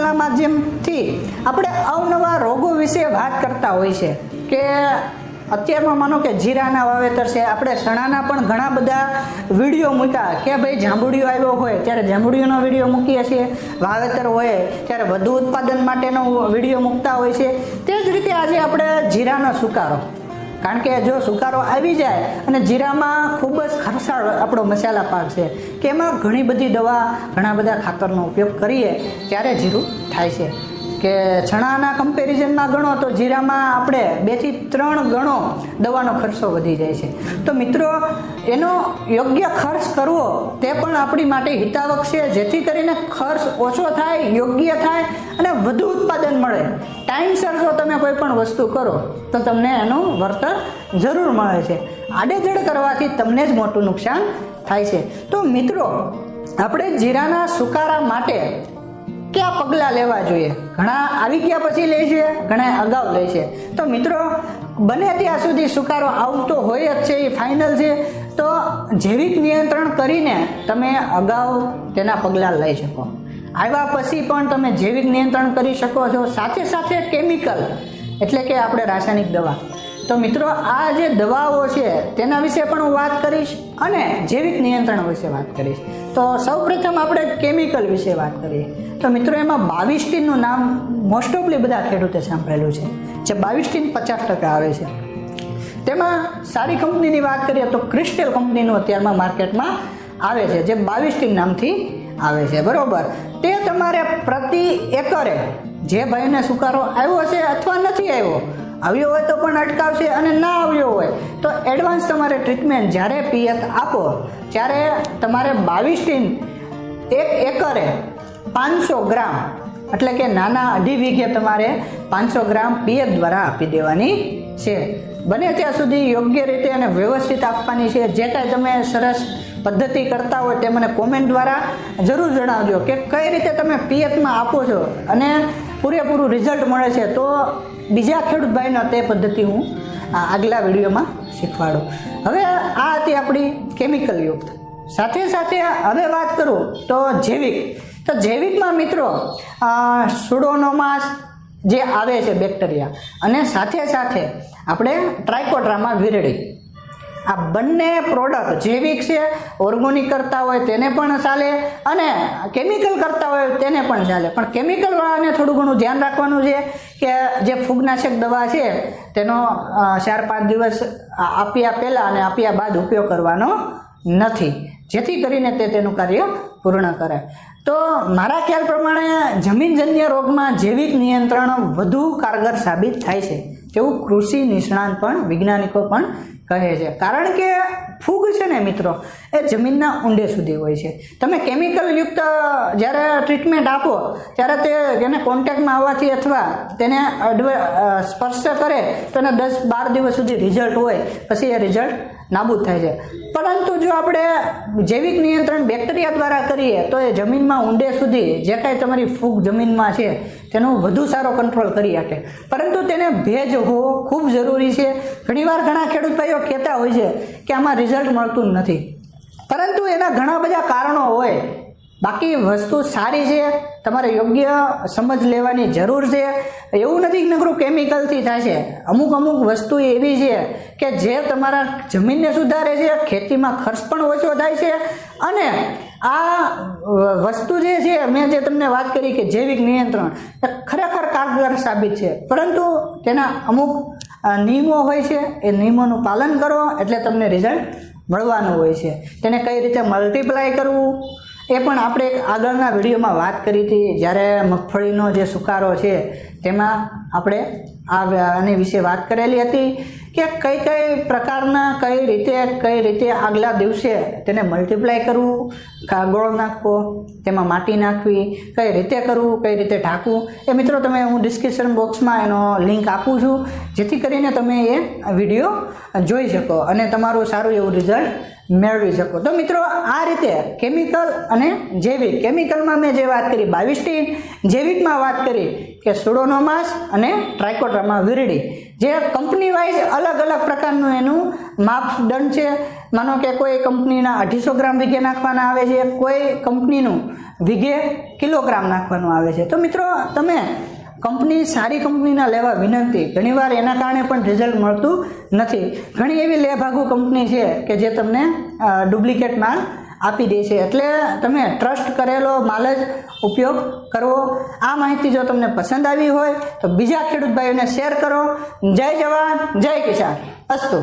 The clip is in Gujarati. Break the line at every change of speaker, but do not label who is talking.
ચેનલના માધ્યમથી આપણે અવનવા રોગો વિશે વાત કરતા હોય છે કે અત્યારમાં માનો કે જીરાના વાવેતર છે, આપણે ચણાના પણ ઘણા બધા વિડીયો મૂક્યા કે ભાઈ જાંબુડિયો આવ્યો હોય ત્યારે જાંબુડિયોનો વિડીયો મૂકીએ છીએ, વાવેતર હોય ત્યારે વધુ ઉત્પાદન માટેનો વિડીયો મૂકતા હોય છે. તે જ રીતે આજે આપણે જીરાનો સુકારો, કારણ કે જો સુકારો આવી જાય અને જીરામાં ખૂબ જ ખર્ચાળ આપણો મસાલા પાક છે કે એમાં ઘણી બધી દવા, ઘણા બધા ખાતરનો ઉપયોગ કરીએ ત્યારે જીરું થાય છે. કે ચણાના કમ્પેરિઝનમાં ગણો તો જીરામાં આપણે 2 થી 3 ગણો દવાનો ખર્ચો વધી જાય છે. તો મિત્રો એનો યોગ્ય ખર્ચ કરવો તે પણ આપણી માટે હિતાવક છે, જેથી કરીને ખર્ચ ઓછો થાય, યોગ્ય થાય અને વધુ ઉત્પાદન મળે. ટાઈમસર જો તમે કોઈ પણ વસ્તુ કરો તો તમને એનું વળતર જરૂર મળે છે. આડેધડ કરવાથી તમને જ મોટું નુકસાન થાય છે. તો મિત્રો આપણે જીરાના સુકારા માટે કયા પગલાં લેવા જોઈએ? ઘણા આવી ગયા પછી લે છે, ઘણા અગાઉ લે છે. તો મિત્રો બને ત્યાં સુધી સુકારો આવતો હોય જ છે, એ ફાઇનલ છે. તો જૈવિક નિયંત્રણ કરીને તમે અગાઉ તેના પગલાં લઈ શકો. આવ્યા પછી પણ તમે જૈવિક નિયંત્રણ કરી શકો છો, સાથે સાથે કેમિકલ એટલે કે આપણે રાસાયણિક દવા. તો મિત્રો આ જે દવાઓ છે તેના વિશે પણ હું વાત કરીશ અને જૈવિક નિયંત્રણ વિશે વાત કરીશ. તો સૌપ્રથમ આપણે કેમિકલ વિશે વાત કરીએ. તો મિત્રો એમાં 22 નામ મોસ્ટ ઓફલી બધા ખેડૂતે સાંભળેલું છે, જે 22 50% આવે છે. તેમાં સારી કંપનીની વાત કરીએ તો ક્રિસ્ટલ કંપનીનું અત્યારમાં માર્કેટમાં આવે છે, જે 22 નામથી આવે છે, બરોબર. તે તમારે પ્રતિ એકરે, જે ભાઈને સુકારો આવ્યો છે અથવા નથી આવ્યો હોય તો પણ અટકાવશે અને ના આવ્યો હોય તો એડવાન્સ તમારે ટ્રીટમેન્ટ જ્યારે પિયત આપો ત્યારે તમારે 22 એક એકરે 500 ગ્રામ એટલે કે નાના 2.5 વીઘે તમારે 500 ગ્રામ પિયત દ્વારા આપી દેવાની છે. બને ત્યાં સુધી યોગ્ય રીતે અને વ્યવસ્થિત આપવાની છે. જે કાંઈ તમે સરસ પદ્ધતિ કરતા હોય તે મને કોમેન્ટ દ્વારા જરૂર જણાવજો કે કઈ રીતે તમે પિયતમાં આપો છો અને પૂરેપૂરું રિઝલ્ટ મળે છે. તો બીજા ખેડૂત ભાઈનો તે પદ્ધતિ હું આગલા વિડીયોમાં શીખવાડું. હવે આ હતી આપણી કેમિકલ યુક્ત. સાથે સાથે હવે વાત કરું તો જૈવિક. તો જૈવિકમાં મિત્રો સુડોનોમાસ જે આવે છે બેક્ટેરિયા અને સાથે સાથે આપણે ટ્રાઇકોડર્મા વિરિડી, આ બંને પ્રોડક્ટ જૈવિક છે, ઓર્ગોનિક કરતા હોય તેને પણ ચાલે અને કેમિકલ કરતા હોય તેને પણ ચાલે. પણ કેમિકલ વાળાને થોડું ઘણું ધ્યાન રાખવાનું છે કે જે ફૂગનાશક દવા છે તેનો 4-5 દિવસ આપ્યા પહેલાં અને આપ્યા બાદ ઉપયોગ કરવાનો નથી, જેથી કરીને તે તેનું કાર્ય પૂર્ણ કરે. તો મારા ખ્યાલ પ્રમાણે જમીનજન્ય રોગમાં જૈવિક નિયંત્રણ વધુ કારગર સાબિત થાય છે તેવું કૃષિ નિષ્ણાંત પણ, વૈજ્ઞાનિકો પણ કહે છે. કારણ કે ફૂગ છે ને મિત્રો એ જમીનના ઊંડે સુધી હોય છે. તમે કેમિકલ યુક્ત જ્યારે ટ્રીટમેન્ટ આપો ત્યારે તેને કોન્ટેક્ટમાં આવવાથી અથવા તેને સ્પર્શ કરે તો એને 10-12 દિવસ સુધી રિઝલ્ટ હોય, પછી એ રિઝલ્ટ નાબૂદ થાય છે. પરંતુ જો આપણે જૈવિક નિયંત્રણ બેક્ટેરિયા દ્વારા કરીએ તો એ જમીનમાં ઊંડે સુધી જે કાંઈ તમારી ફૂગ જમીનમાં છે તેનો વધુ સારો કંટ્રોલ કરી શકે. પરંતુ તેને ભેજ હોવો ખૂબ જરૂરી છે. ઘણીવાર ઘણા ખેડૂત ભાઈઓ કહેતા હોય છે કે આમાં રિઝલ્ટ મળતું નથી, પરંતુ એના ઘણા બધા કારણો હોય. બાકી વસ્તુ સારી છે, તમારે યોગ્ય સમજ લેવાની જરૂર છે. એવું નથી કે નકરું કેમિકલથી થાય છે. અમુક વસ્તુ એવી છે કે જે તમારા જમીનને સુધારે છે, ખેતીમાં ખર્ચ પણ ઓછો થાય છે અને આ વસ્તુ જે છે મેં જે તમને વાત કરી કે જૈવિક નિયંત્રણ એ ખરેખર કારગર સાબિત છે. પરંતુ તેના અમુક નિયમો હોય છે, એ નિયમોનું પાલન કરો એટલે તમને રિઝલ્ટ મળવાનું હોય છે. તેને કઈ રીતે મલ્ટીપ્લાય કરવું એ પણ આપણે આગળના વિડીયોમાં વાત કરી હતી. જ્યારે મગફળીનો જે સુકારો છે તેમાં આપણે આની વિશે વાત કરેલી હતી કે કઈ પ્રકારના કઈ રીતે આગલા દિવસે તેને મલ્ટીપ્લાય કરવું, કાગળ નાખવો, તેમાં માટી નાખવી, કઈ રીતે કરવું, કઈ રીતે ઢાંકવું. એ મિત્રો તમે હું ડિસ્ક્રિપ્શન બોક્સમાં એનો લિંક આપું છું, જેથી કરીને તમે એ વિડીયો જોઈ શકો અને તમારું સારું એવું રિઝલ્ટ મેળવી શકો. તો મિત્રો આ રીતે કેમિકલ અને જૈવિક, કેમિકલમાં મેં જે વાત કરી 22, જૈવિકમાં વાત કરી કે સુડોનોમાસ અને ટ્રાઇકોડર્મા વિરિડી, જે કંપની વાઇઝ અલગ અલગ પ્રકારનું એનું માપદંડ છે. માનો કે કોઈ કંપનીના 250 ગ્રામ વીઘે નાખવાના આવે છે, કોઈ કંપનીનું વીઘે કિલોગ્રામ નાખવાનું આવે છે. તો મિત્રો તમે કંપની સારી કંપનીના લેવા વિનંતી. ઘણીવાર એના કારણે પણ રિઝલ્ટ મળતું નથી. ઘણી એવી લેભાગુ કંપની છે કે જે તમને ડુપ્લિકેટ માલ આપી દે છે. એટલે તમે ટ્રસ્ટ કરેલો માલ જ ઉપયોગ કરવો. આ માહિતી જો તમને પસંદ આવી હોય તો બીજા ખેડૂત ભાઈઓને શેર કરો. જય જવાન જય કિસાન. અસ્તુ.